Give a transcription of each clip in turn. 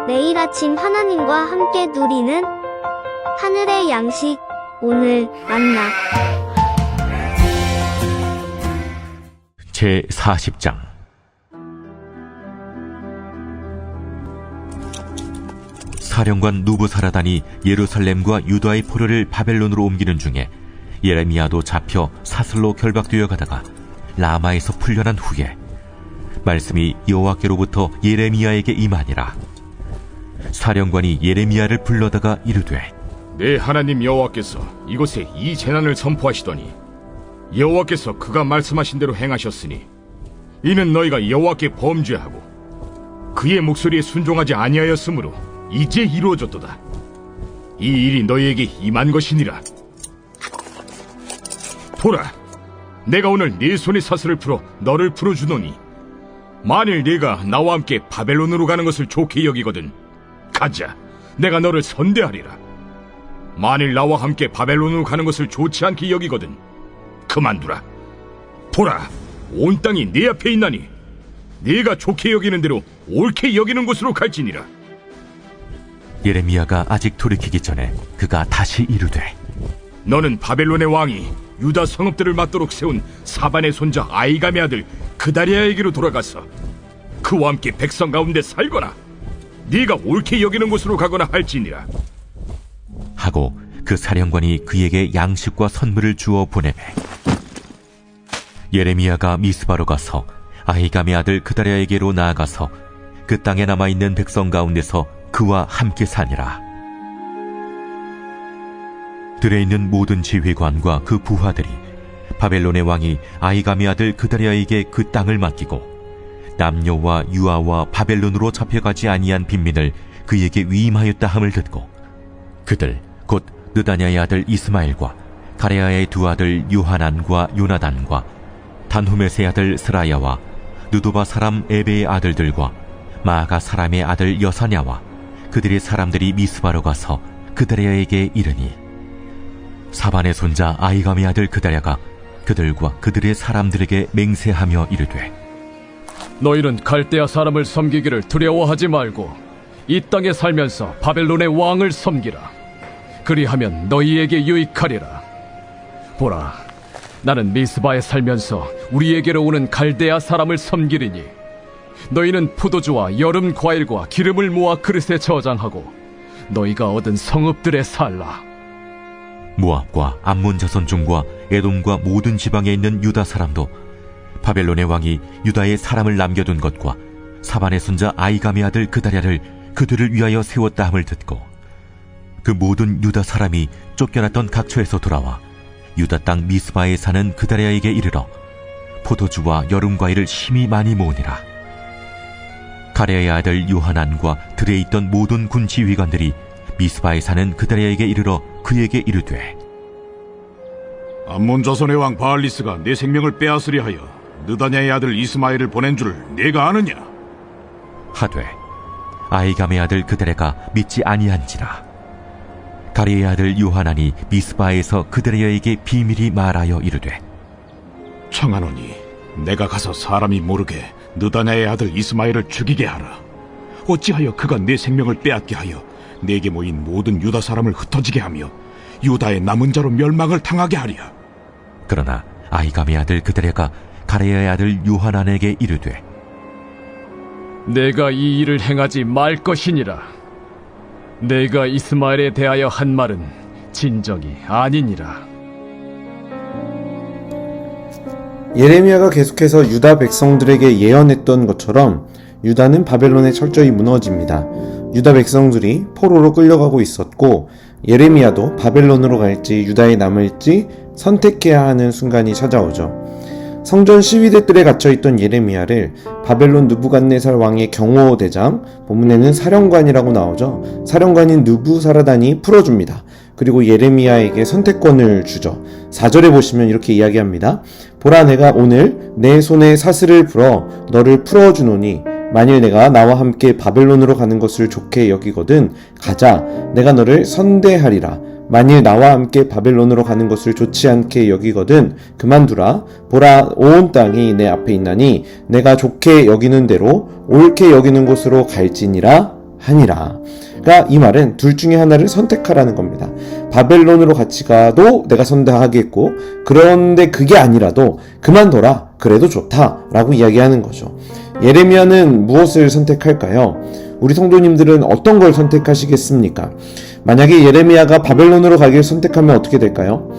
매일 아침 하나님과 함께 누리는 하늘의 양식, 오늘 만나. 제40장. 사령관 누부사라단이 예루살렘과 유다의 포로를 바벨론으로 옮기는 중에 예레미야도 잡혀 사슬로 결박되어 가다가 라마에서 풀려난 후에 말씀이 여호와께로부터 예레미야에게 임하니라. 사령관이 예레미야를 불러다가 이르되, 내 하나님 여호와께서 이곳에 이 재난을 선포하시더니 여호와께서 그가 말씀하신 대로 행하셨으니 이는 너희가 여호와께 범죄하고 그의 목소리에 순종하지 아니하였으므로 이제 이루어졌도다. 이 일이 너희에게 임한 것이니라. 보라, 내가 오늘 네 손의 사슬을 풀어 너를 풀어주노니 만일 네가 나와 함께 바벨론으로 가는 것을 좋게 여기거든 가자, 내가 너를 선대하리라. 만일 나와 함께 바벨론으로 가는 것을 좋지 않게 여기거든 그만두라. 보라, 온 땅이 네 앞에 있나니 네가 좋게 여기는 대로 옳게 여기는 곳으로 갈지니라. 예레미야가 아직 돌이키기 전에 그가 다시 이르되, 너는 바벨론의 왕이 유다 성읍들을 맞도록 세운 사반의 손자 아이감의 아들 그다리아에게로 돌아가서 그와 함께 백성 가운데 살거나 네가 옳게 여기는 곳으로 가거나 할지니라. 하고 그 사령관이 그에게 양식과 선물을 주어 보내매 예레미야가 미스바로 가서 아히감의 아들 그다리아에게로 나아가서 그 땅에 남아있는 백성 가운데서 그와 함께 사니라. 들에 있는 모든 지휘관과 그 부하들이 바벨론의 왕이 아히감의 아들 그다리아에게 그 땅을 맡기고 남녀와 유아와 바벨론으로 잡혀가지 아니한 빈민을 그에게 위임하였다 함을 듣고 그들 곧 느다냐의 아들 이스마엘과 가레아의 두 아들 요하난과 요나단과 단후메스의 아들 스라야와 느도바 사람 에베의 아들들과 마아가 사람의 아들 여사냐와 그들의 사람들이 미스바로 가서 그다리아에게 이르니 사반의 손자 아히감의 아들 그다리아가 그들과 그들의 사람들에게 맹세하며 이르되, 너희는 갈대아 사람을 섬기기를 두려워하지 말고 이 땅에 살면서 바벨론의 왕을 섬기라. 그리하면 너희에게 유익하리라. 보라, 나는 미스바에 살면서 우리에게로 오는 갈대아 사람을 섬기리니 너희는 포도주와 여름 과일과 기름을 모아 그릇에 저장하고 너희가 얻은 성읍들에 살라. 모압과 암몬 자손 중과 에돔과 모든 지방에 있는 유다 사람도 바벨론의 왕이 유다에 사람을 남겨둔 것과 사반의 손자 아히감의 아들 그다리아를 그들을 위하여 세웠다 함을 듣고 그 모든 유다 사람이 쫓겨났던 각처에서 돌아와 유다 땅 미스바에 사는 그다리아에게 이르러 포도주와 여름 과일을 심히 많이 모으니라. 가레아의 아들 요하난과 들에 있던 모든 군 지휘관들이 미스바에 사는 그다리아에게 이르러 그에게 이르되, 암몬 자손의 왕 바알리스가 내 생명을 빼앗으려 하여 느다냐의 아들 이스마엘을 보낸 줄 네가 아느냐? 하되 아히감의 아들 그다리아가 믿지 아니한지라. 가레아의 아들 요하난이 미스바에서 그다리아에게 비밀히 말하여 이르되, 청하노니 내가 가서 사람이 모르게 느다냐의 아들 이스마엘을 죽이게 하라. 어찌하여 그가 내 생명을 빼앗게 하여 내게 모인 모든 유다 사람을 흩어지게 하며 유다의 남은 자로 멸망을 당하게 하랴. 그러나 아히감의 아들 그다리아가 가레아의 아들 요하난에게 이르되, 내가 이 일을 행하지 말 것이니라. 내가 이스마엘에 대하여 한 말은 진정이 아니니라. 예레미야가 계속해서 유다 백성들에게 예언했던 것처럼 유다는 바벨론에 철저히 무너집니다. 유다 백성들이 포로로 끌려가고 있었고 예레미야도 바벨론으로 갈지 유다에 남을지 선택해야 하는 순간이 찾아오죠. 성전 시위대들에 갇혀있던 예레미야를 바벨론 느부갓네살 왕의 경호대장, 본문에는 사령관이라고 나오죠. 사령관인 느부사라단이 풀어줍니다. 그리고 예레미야에게 선택권을 주죠. 4절에 보시면 이렇게 이야기합니다. 보라, 내가 오늘 내 손에 사슬을 풀어 너를 풀어주노니 만일 내가 나와 함께 바벨론으로 가는 것을 좋게 여기거든 가자, 내가 너를 선대하리라. 만일 나와 함께 바벨론으로 가는 것을 좋지 않게 여기거든 그만두라. 보라, 온 땅이 내 앞에 있나니 내가 좋게 여기는 대로 옳게 여기는 곳으로 갈지니라 하니라. 그러니까 이 말은 둘 중에 하나를 선택하라는 겁니다. 바벨론으로 같이 가도 내가 선택하겠고, 그런데 그게 아니라도 그만둬라, 그래도 좋다 라고 이야기하는 거죠. 예레미야는 무엇을 선택할까요? 우리 성도님들은 어떤 걸 선택하시겠습니까? 만약에 예레미야가 바벨론으로 가기를 선택하면 어떻게 될까요?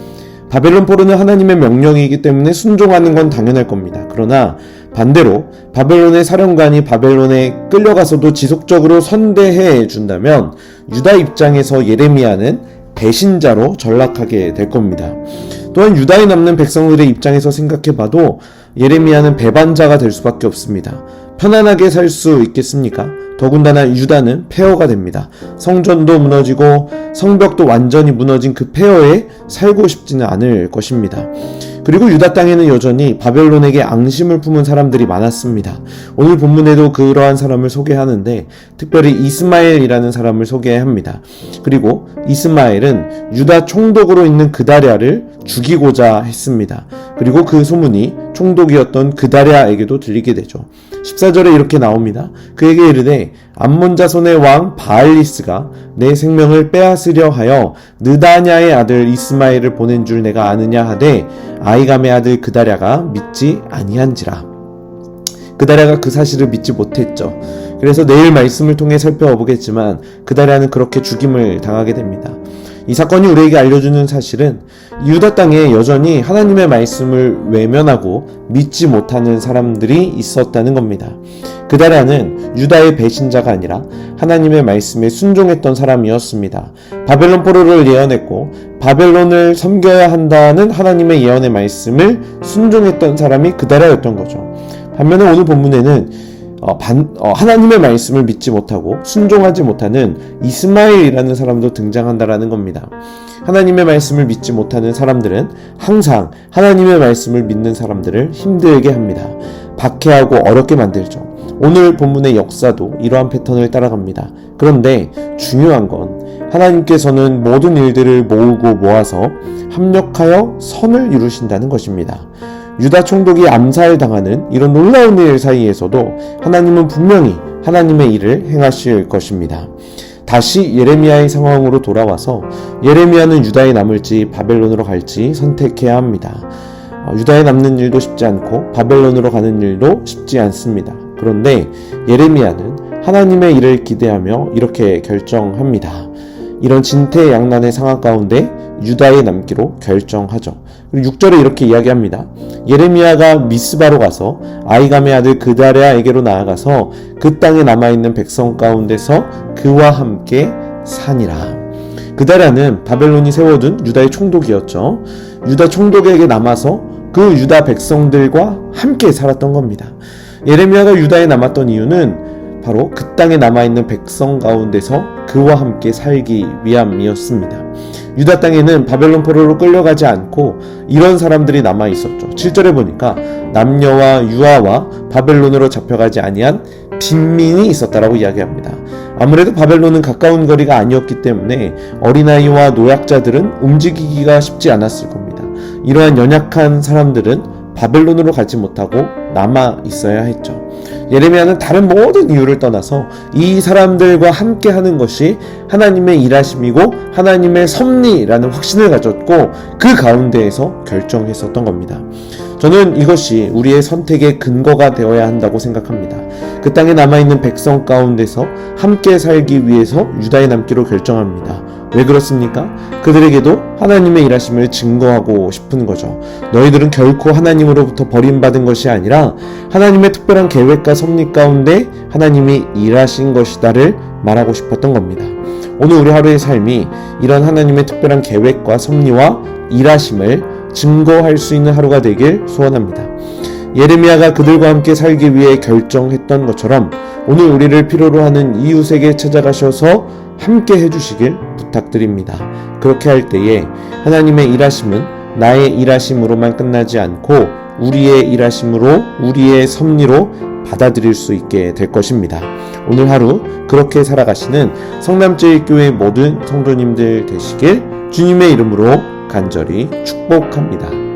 바벨론 포로는 하나님의 명령이기 때문에 순종하는 건 당연할 겁니다. 그러나 반대로 바벨론의 사령관이 바벨론에 끌려가서도 지속적으로 선대해 준다면 유다 입장에서 예레미야는 배신자로 전락하게 될 겁니다. 또한 유다에 남는 백성들의 입장에서 생각해봐도 예레미야는 배반자가 될 수밖에 없습니다. 편안하게 살 수 있겠습니까? 더군다나 유다는 폐허가 됩니다. 성전도 무너지고 성벽도 완전히 무너진 그 폐허에 살고 싶지는 않을 것입니다. 그리고 유다 땅에는 여전히 바벨론에게 앙심을 품은 사람들이 많았습니다. 오늘 본문에도 그러한 사람을 소개하는데 특별히 이스마엘이라는 사람을 소개합니다. 그리고 이스마엘은 유다 총독으로 있는 그다랴를 죽이고자 했습니다. 그리고 그 소문이 총독이었던 그다랴에게도 들리게 되죠. 14절에 이렇게 나옵니다. 그에게 이르되 암몬 자손의 왕 바알리스가 내 생명을 빼앗으려 하여 느다냐의 아들 이스마엘을 보낸 줄 내가 아느냐 하되 아이감의 아들 그다랴가 믿지 아니한지라. 그다랴가 그 사실을 믿지 못했죠. 그래서 내일 말씀을 통해 살펴보겠지만 그다랴는 그렇게 죽임을 당하게 됩니다. 이 사건이 우리에게 알려주는 사실은 유다 땅에 여전히 하나님의 말씀을 외면하고 믿지 못하는 사람들이 있었다는 겁니다. 그다랴는 유다의 배신자가 아니라 하나님의 말씀에 순종했던 사람이었습니다. 바벨론 포로를 예언했고 바벨론을 섬겨야 한다는 하나님의 예언의 말씀을 순종했던 사람이 그다랴였던 거죠. 반면에 오늘 본문에는 하나님의 말씀을 믿지 못하고 순종하지 못하는 이스마엘이라는 사람도 등장한다라는 겁니다. 하나님의 말씀을 믿지 못하는 사람들은 항상 하나님의 말씀을 믿는 사람들을 힘들게 합니다. 박해하고 어렵게 만들죠. 오늘 본문의 역사도 이러한 패턴을 따라갑니다. 그런데 중요한 건 하나님께서는 모든 일들을 모으고 모아서 합력하여 선을 이루신다는 것입니다. 유다 총독이 암살당하는 이런 놀라운 일 사이에서도 하나님은 분명히 하나님의 일을 행하실 것입니다. 다시 예레미야의 상황으로 돌아와서 예레미야는 유다에 남을지 바벨론으로 갈지 선택해야 합니다. 유다에 남는 일도 쉽지 않고 바벨론으로 가는 일도 쉽지 않습니다. 그런데 예레미야는 하나님의 일을 기대하며 이렇게 결정합니다. 이런 진퇴양난의 상황 가운데 유다에 남기로 결정하죠. 그리고 6절에 이렇게 이야기합니다. 예레미야가 미스바로 가서 아이감의 아들 그다랴에게로 나아가서 그 땅에 남아있는 백성 가운데서 그와 함께 사니라. 그다랴는 바벨론이 세워둔 유다의 총독이었죠. 유다 총독에게 남아서 그 유다 백성들과 함께 살았던 겁니다. 예레미야가 유다에 남았던 이유는 바로 그 땅에 남아있는 백성 가운데서 그와 함께 살기 위함이었습니다. 유다 땅에는 바벨론 포로로 끌려가지 않고 이런 사람들이 남아있었죠. 7절에 보니까 남녀와 유아와 바벨론으로 잡혀가지 아니한 빈민이 있었다라고 이야기합니다. 아무래도 바벨론은 가까운 거리가 아니었기 때문에 어린아이와 노약자들은 움직이기가 쉽지 않았을 겁니다. 이러한 연약한 사람들은 바벨론으로 가지 못하고 남아 있어야 했죠. 예레미야는 다른 모든 이유를 떠나서 이 사람들과 함께 하는 것이 하나님의 일하심이고 하나님의 섭리라는 확신을 가졌고 그 가운데에서 결정했었던 겁니다. 저는 이것이 우리의 선택의 근거가 되어야 한다고 생각합니다. 그 땅에 남아있는 백성 가운데서 함께 살기 위해서 유다에 남기로 결정합니다. 왜 그렇습니까? 그들에게도 하나님의 일하심을 증거하고 싶은 거죠. 너희들은 결코 하나님으로부터 버림받은 것이 아니라 하나님의 특별한 계획과 섭리 가운데 하나님이 일하신 것이다를 말하고 싶었던 겁니다. 오늘 우리 하루의 삶이 이런 하나님의 특별한 계획과 섭리와 일하심을 증거할 수 있는 하루가 되길 소원합니다. 예레미야가 그들과 함께 살기 위해 결정했던 것처럼 오늘 우리를 필요로 하는 이웃에게 찾아가셔서 함께 해주시길 부탁드립니다. 그렇게 할 때에 하나님의 일하심은 나의 일하심으로만 끝나지 않고 우리의 일하심으로 우리의 섭리로 받아들일 수 있게 될 것입니다. 오늘 하루 그렇게 살아가시는 성남제일교회 모든 성도님들 되시길 주님의 이름으로 간절히 축복합니다.